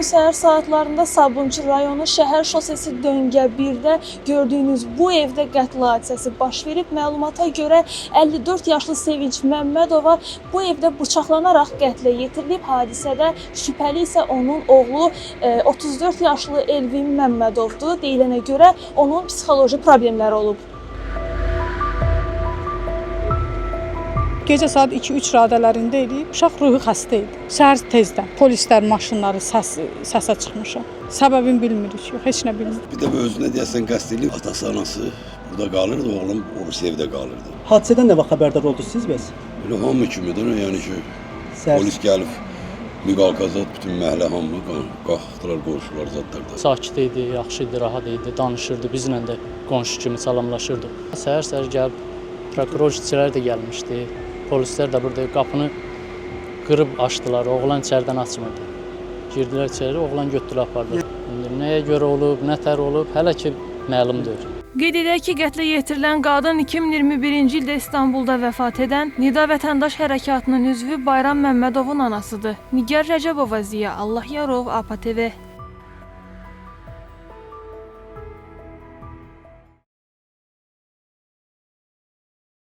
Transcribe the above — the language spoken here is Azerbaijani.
səhər saatlarında Sabunçu rayonu şəhər şosesi döngə 1-də gördüyünüz bu evdə qətl hadisəsi baş verib. Məlumata görə 54 yaşlı Sevinç Məmmədova bu evdə bıçaqlanaraq qətlə yetirilib. Hadisədə şübhəli isə onun oğlu 34 yaşlı Elvin Məmmədovdur. Deyilənə görə onun psixoloji problemləri olub. Gecə saat 2-3 radələrində idi. Uşaq ruhi xəstə idi. Səhər tezdən polislər, maşınları səsə çıxmışam. Səbəbini bilmirik, yox, heç nə bilmirik. Bir də özünə deyəsən qəsd edib, atası, anası burada qalırdı, oğlum o evdə qalırdı. Hadisədən nə vaxt xəbərdar oldunuz siz bəs? Elə hamı kimidir, yəni ki, polis gəlib, müqalqazat, bütün məhəllə hamı qalxdılar, qonşular zadlarda. Sakit idi, yaxşı idi, rahat idi, danışırdı, bizlə də qonşu kimi salamlaşırdı. Səhər-səhər gəlib, prokuror işçilər də gəlmişdi. Polislər də burada qapını qırıb açdılar, oğlan içəridən açmadı. Girdilər içəri, oğlan götürüb apardı. Nəyə görə olub, nə tər olub, hələ ki məlum deyil. Qeyd edək ki, qətlə yetirilən qadın 2021-ci ildə İstanbulda vəfat edən Nida Vətəndaş Hərəkatının üzvü Bayram Məmmədovun anasıdır. Nigar Rəcəbova, Ziya Allahyarov, APA TV.